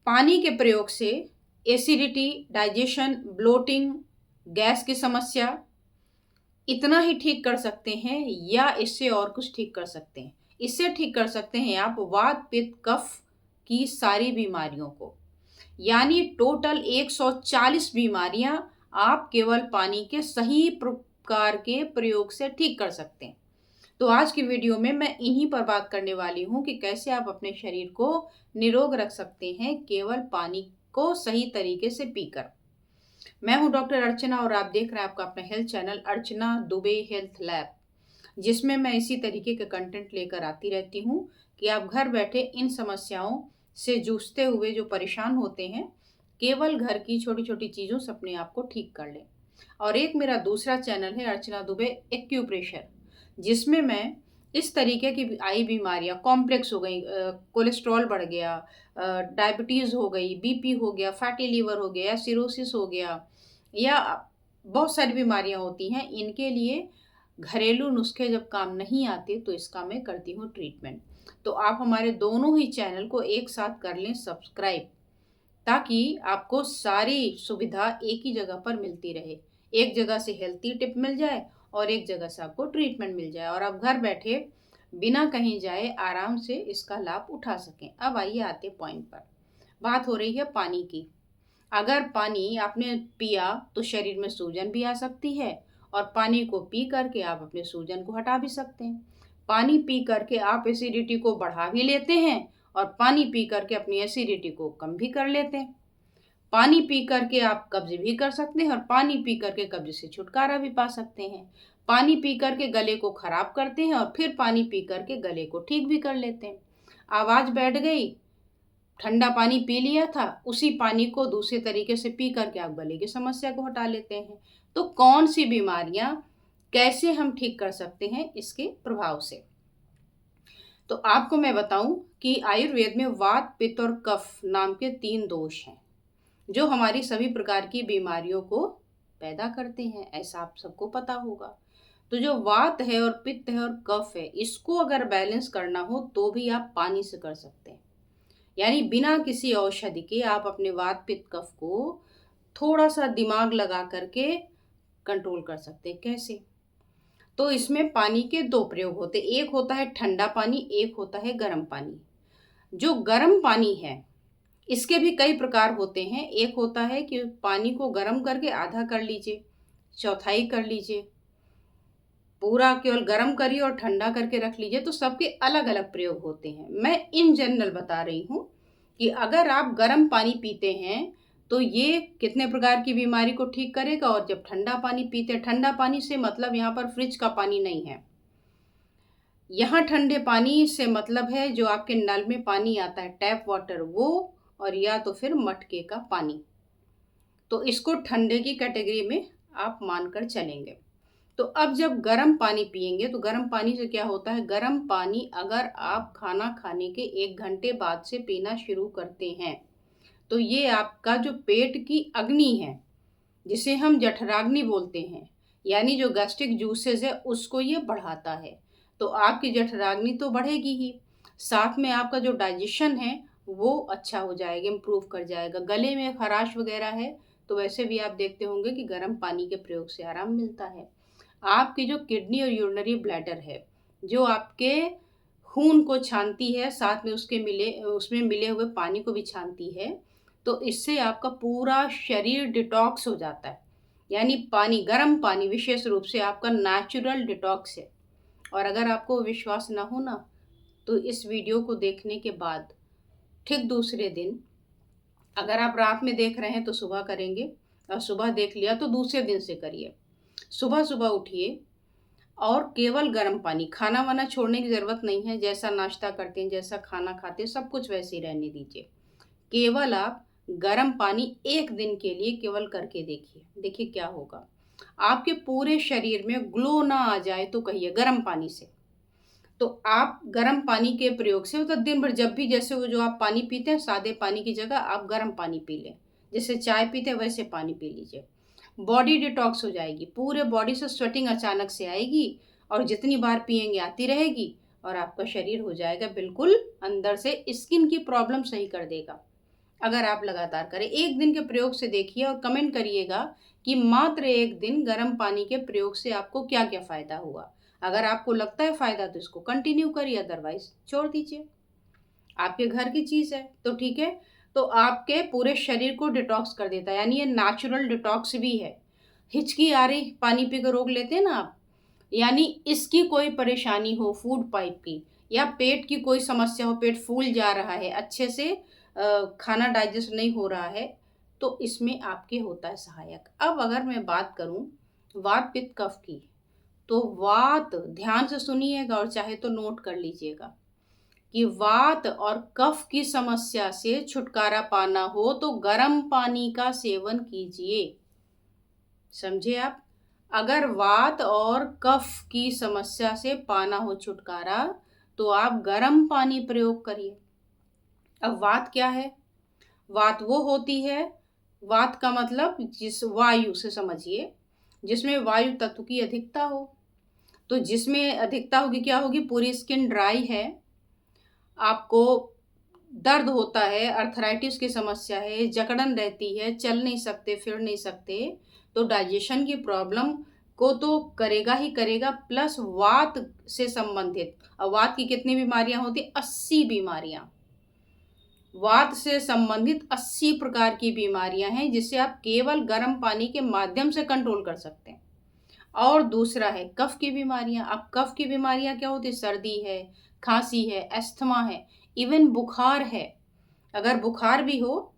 पानी के प्रयोग से एसिडिटी, डाइजेशन, ब्लोटिंग, गैस की समस्या इतना ही ठीक कर सकते हैं या इससे और कुछ ठीक कर सकते हैं? इससे ठीक कर सकते हैं आप वात, पित्त, कफ की सारी बीमारियों को। यानी टोटल 140 बीमारियां आप केवल पानी के सही प्रकार के प्रयोग से ठीक कर सकते हैं। तो आज की वीडियो में मैं इन्हीं पर बात करने वाली हूँ कि कैसे आप अपने शरीर को निरोग रख सकते हैं केवल पानी को सही तरीके से पीकर। मैं हूँ डॉक्टर अर्चना और आप देख रहे हैं आपका अपना हेल्थ चैनल अर्चना दुबे हेल्थ लैब, जिसमें मैं इसी तरीके के कंटेंट लेकर आती रहती हूँ कि आप घर बैठे इन समस्याओं से जूझते हुए जो परेशान होते हैं, केवल घर की छोटी छोटी चीज़ों से अपने आप को ठीक कर लें। और एक मेरा दूसरा चैनल है अर्चना दुबे एक्यूप्रेशर, जिसमें मैं इस तरीके की आई बीमारियां कॉम्प्लेक्स हो गई, कोलेस्ट्रॉल बढ़ गया, डायबिटीज़ हो गई, बीपी हो गया, फैटी लीवर हो गया, सिरोसिस हो गया, या बहुत सारी बीमारियां होती हैं, इनके लिए घरेलू नुस्खे जब काम नहीं आते तो इसका मैं करती हूँ ट्रीटमेंट। तो आप हमारे दोनों ही चैनल को एक साथ कर लें सब्सक्राइब, ताकि आपको सारी सुविधा एक ही जगह पर मिलती रहे। एक जगह से हेल्थी टिप मिल जाए और एक जगह से आपको ट्रीटमेंट मिल जाए और आप घर बैठे बिना कहीं जाए आराम से इसका लाभ उठा सकें। अब आइए आते पॉइंट पर। बात हो रही है पानी की। अगर पानी आपने पिया तो शरीर में सूजन भी आ सकती है, और पानी को पी करके आप अपने सूजन को हटा भी सकते हैं। पानी पी करके आप एसिडिटी को बढ़ा भी लेते हैं और पानी पी करके अपनी एसिडिटी को कम भी कर लेते हैं। पानी पी करके आप कब्ज भी कर सकते हैं और पानी पी करके कब्ज से छुटकारा भी पा सकते हैं। पानी पी करके गले को खराब करते हैं और फिर पानी पी करके गले को ठीक भी कर लेते हैं। आवाज बैठ गई, ठंडा पानी पी लिया था, उसी पानी को दूसरे तरीके से पी करके आप गले की समस्या को हटा लेते हैं। तो कौन सी बीमारियां कैसे हम ठीक कर सकते हैं इसके प्रभाव से? तो आपको मैं बताऊं कि आयुर्वेद में वात, पित्त और कफ नाम के 3 दोष हैं जो हमारी सभी प्रकार की बीमारियों को पैदा करते हैं, ऐसा आप सबको पता होगा। तो जो वात है और पित्त है और कफ है, इसको अगर बैलेंस करना हो तो भी आप पानी से कर सकते हैं। यानी बिना किसी औषधि के आप अपने वात, पित्त, कफ को थोड़ा सा दिमाग लगा करके कंट्रोल कर सकते हैं। कैसे? तो इसमें पानी के 2 प्रयोग होते हैं, एक होता है ठंडा पानी, एक होता है गर्म पानी। जो गर्म पानी है इसके भी कई प्रकार होते हैं। एक होता है कि पानी को गर्म करके आधा कर लीजिए, चौथाई कर लीजिए, पूरा केवल गर्म करिए और ठंडा करके रख लीजिए। तो सबके अलग अलग प्रयोग होते हैं। मैं इन जनरल बता रही हूँ कि अगर आप गर्म पानी पीते हैं तो ये कितने प्रकार की बीमारी को ठीक करेगा, और जब ठंडा पानी पीते हैं, ठंडा पानी से मतलब यहाँ पर फ्रिज का पानी नहीं है, यहाँ ठंडे पानी से मतलब है जो आपके नल में पानी आता है, टैप वाटर, वो, और या तो फिर मटके का पानी। तो इसको ठंडे की कैटेगरी में आप मानकर चलेंगे। तो अब जब गर्म पानी पिएंगे तो गर्म पानी से क्या होता है, गर्म पानी अगर आप खाना खाने के 1 घंटे बाद से पीना शुरू करते हैं तो ये आपका जो पेट की अग्नि है, जिसे हम जठराग्नि बोलते हैं, यानी जो गैस्ट्रिक जूसेस है, उसको ये बढ़ाता है। तो आपकी जठराग्नि तो बढ़ेगी ही, साथ में आपका जो डाइजेशन है वो अच्छा हो जाएगा, इम्प्रूव कर जाएगा। गले में खराश वगैरह है तो वैसे भी आप देखते होंगे कि गर्म पानी के प्रयोग से आराम मिलता है। आपकी जो किडनी और यूरिनरी ब्लैडर है, जो आपके खून को छानती है, साथ में उसमें मिले हुए पानी को भी छानती है, तो इससे आपका पूरा शरीर डिटॉक्स हो जाता है। यानी पानी, गर्म पानी विशेष रूप से आपका नेचुरल डिटॉक्स है। और अगर आपको विश्वास ना हो ना, तो इस वीडियो को देखने के बाद ठीक दूसरे दिन, अगर आप रात में देख रहे हैं तो सुबह करेंगे, और सुबह देख लिया तो दूसरे दिन से करिए। सुबह सुबह उठिए और केवल गर्म पानी, खाना वाना छोड़ने की ज़रूरत नहीं है, जैसा नाश्ता करते हैं, जैसा खाना खाते हैं, सब कुछ वैसे ही रहने दीजिए। केवल आप गर्म पानी 1 दिन के लिए केवल करके देखिए, देखिए क्या होगा। आपके पूरे शरीर में ग्लो ना आ जाए तो कहिए गर्म पानी से। तो आप गर्म पानी के प्रयोग से, मतलब दिन भर जब भी, जैसे वो जो आप पानी पीते हैं, सादे पानी की जगह आप गर्म पानी पी लें, जैसे चाय पीते हैं वैसे पानी पी लीजिए। बॉडी डिटॉक्स हो जाएगी, पूरे बॉडी से स्वेटिंग अचानक से आएगी, और जितनी बार पिएंगे आती रहेगी, और आपका शरीर हो जाएगा बिल्कुल अंदर से, स्किन की प्रॉब्लम सही कर देगा। अगर आप लगातार करें। एक दिन के प्रयोग से देखिए और कमेंट करिएगा कि मात्र एक दिन गर्म पानी के प्रयोग से आपको क्या क्या फ़ायदा हुआ। अगर आपको लगता है फ़ायदा तो इसको कंटिन्यू करिए, अदरवाइज छोड़ दीजिए। आपके घर की चीज़ है तो ठीक है। तो आपके पूरे शरीर को डिटॉक्स कर देता है, यानी ये नेचुरल डिटॉक्स भी है। हिचकी आ रही, पानी पी कर रोक लेते हैं ना आप, यानी इसकी कोई परेशानी हो फूड पाइप की, या पेट की कोई समस्या हो, पेट फूल जा रहा है, अच्छे से खाना डाइजेस्ट नहीं हो रहा है, तो इसमें आपके होता है सहायक। अब अगर मैं बात करूं वात पित्त कफ की, तो वात, ध्यान से सुनिएगा और चाहे तो नोट कर लीजिएगा कि वात और कफ की समस्या से छुटकारा पाना हो तो गर्म पानी का सेवन कीजिए। समझे आप? अगर वात और कफ की समस्या से पाना हो छुटकारा तो आप गर्म पानी प्रयोग करिए। अब वात क्या है? वात वो होती है, वात का मतलब जिस वायु से समझिए, जिसमें वायु तत्व की अधिकता हो। तो जिसमें अधिकता होगी क्या होगी? पूरी स्किन ड्राई है, आपको दर्द होता है, अर्थराइटिस की समस्या है, जकड़न रहती है, चल नहीं सकते, फिर नहीं सकते, तो डाइजेशन की प्रॉब्लम को तो करेगा ही करेगा, प्लस वात से संबंधित। अब वात की कितनी बीमारियां होती? 80 बीमारियां। वात से संबंधित 80 प्रकार की बीमारियां हैं जिसे आप केवल गर्म पानी के माध्यम से कंट्रोल कर सकते हैं। और दूसरा है कफ की बीमारियां। अब कफ की बीमारियां क्या होती है? सर्दी है, खांसी है, अस्थमा है, इवन बुखार है। अगर बुखार भी हो,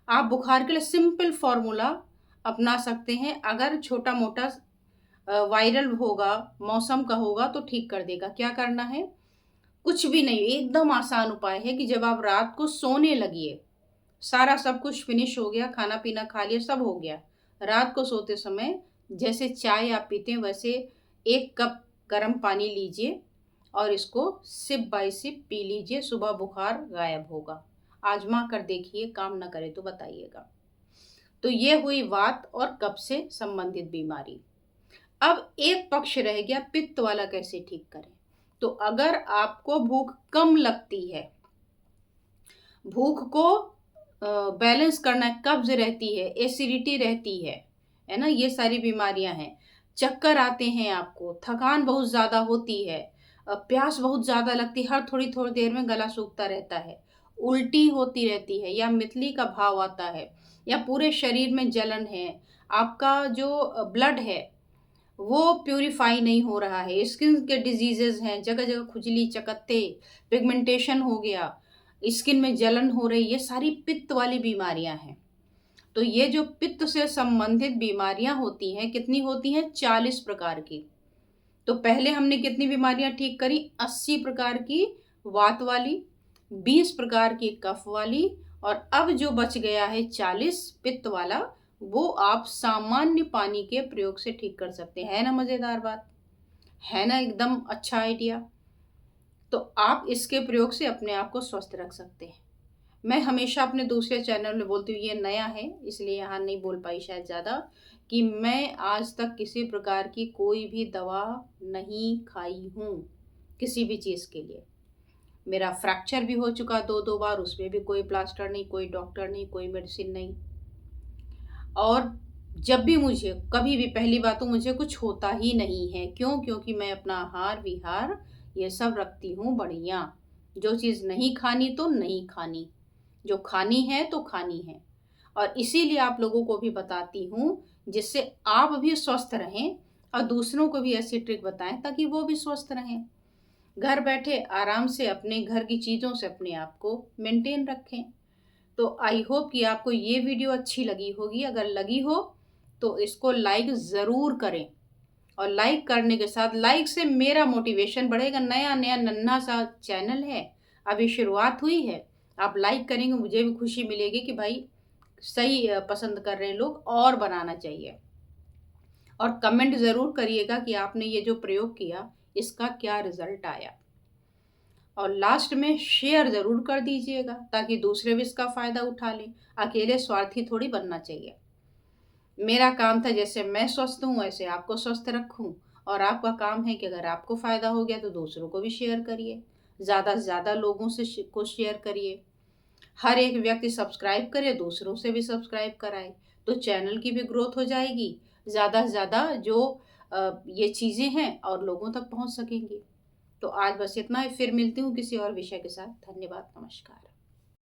आप बुखार के लिए सिंपल फॉर्मूला अपना सकते हैं। अगर छोटा मोटा वायरल होगा, मौसम का होगा तो ठीक कर देगा। क्या करना है? कुछ भी नहीं, एकदम आसान उपाय है कि जब आप रात को सोने लगिए, सारा सब कुछ फिनिश हो गया, खाना पीना खा लिया, सब हो गया, रात को सोते समय जैसे चाय आप पीते हैं वैसे 1 कप गर्म पानी लीजिए और इसको सिप बाय सिप पी लीजिए, सुबह बुखार गायब होगा। आजमा कर देखिए, काम ना करे तो बताइएगा। तो ये हुई वात और कफ से संबंधित बीमारी। अब एक पक्ष रह गया पित्त वाला, कैसे ठीक करें? तो अगर आपको भूख कम लगती है, भूख को बैलेंस करना है, कब्ज रहती है, एसिडिटी रहती है ना, ये सारी बीमारियां हैं, चक्कर आते हैं आपको, थकान बहुत ज़्यादा होती है, प्यास बहुत ज़्यादा लगती है, हर थोड़ी थोड़ी देर में गला सूखता रहता है, उल्टी होती रहती है, या मितली का भाव आता है, या पूरे शरीर में जलन है, आपका जो ब्लड है वो प्यूरिफाई नहीं हो रहा है, स्किन के डिजीजेज हैं, जगह जगह खुजली, चकत्ते, पिगमेंटेशन हो गया, स्किन में जलन हो रही, ये सारी पित्त वाली बीमारियां हैं। तो ये जो पित्त से संबंधित बीमारियां होती हैं, कितनी होती हैं? 40 प्रकार की। तो पहले हमने कितनी बीमारियां ठीक करी? 80 प्रकार की वात वाली, 20 प्रकार की कफ वाली, और अब जो बच गया है 40 पित्त वाला, वो आप सामान्य पानी के प्रयोग से ठीक कर सकते हैं। है ना मज़ेदार बात? है ना एकदम अच्छा आइडिया? तो आप इसके प्रयोग से अपने आप को स्वस्थ रख सकते हैं। मैं हमेशा अपने दूसरे चैनल में बोलती हूँ, ये नया है इसलिए यहाँ नहीं बोल पाई शायद ज़्यादा, कि मैं आज तक किसी प्रकार की कोई भी दवा नहीं खाई हूँ किसी भी चीज़ के लिए। मेरा फ्रैक्चर भी हो चुका 2-2 बार, उसमें भी कोई प्लास्टर नहीं, कोई डॉक्टर नहीं, कोई मेडिसिन नहीं। और जब भी मुझे कभी भी, पहली बात तो मुझे कुछ होता ही नहीं है। क्यों? क्योंकि मैं अपना आहार विहार ये सब रखती हूँ बढ़िया। जो चीज़ नहीं खानी तो नहीं खानी, जो खानी है तो खानी है। और इसीलिए आप लोगों को भी बताती हूँ जिससे आप भी स्वस्थ रहें और दूसरों को भी ऐसी ट्रिक बताएं ताकि वो भी स्वस्थ रहें। घर बैठे आराम से अपने घर की चीज़ों से अपने आप को मेंटेन रखें। तो आई होप कि आपको ये वीडियो अच्छी लगी होगी। अगर लगी हो तो इसको लाइक ज़रूर करें, और लाइक करने के साथ, लाइक से मेरा मोटिवेशन बढ़ेगा। नया नया नन्हा सा चैनल है, अभी शुरुआत हुई है। आप लाइक करेंगे मुझे भी खुशी मिलेगी कि भाई सही पसंद कर रहे हैं लोग, और बनाना चाहिए। और कमेंट ज़रूर करिएगा कि आपने ये जो प्रयोग किया इसका क्या रिजल्ट आया। और लास्ट में शेयर ज़रूर कर दीजिएगा ताकि दूसरे भी इसका फ़ायदा उठा लें। अकेले स्वार्थी थोड़ी बनना चाहिए। मेरा काम था जैसे मैं स्वस्थ हूँ वैसे आपको स्वस्थ रखूँ, और आपका काम है कि अगर आपको फ़ायदा हो गया तो दूसरों को भी शेयर करिए, ज़्यादा से ज़्यादा लोगों से को शेयर करिए। हर एक व्यक्ति सब्सक्राइब करे, दूसरों से भी सब्सक्राइब कराए, तो चैनल की भी ग्रोथ हो जाएगी। ज़्यादा से ज़्यादा जो ये चीज़ें हैं और लोगों तक पहुंच सकेंगी। तो आज बस इतना ही, फिर मिलती हूँ किसी और विषय के साथ। धन्यवाद, नमस्कार।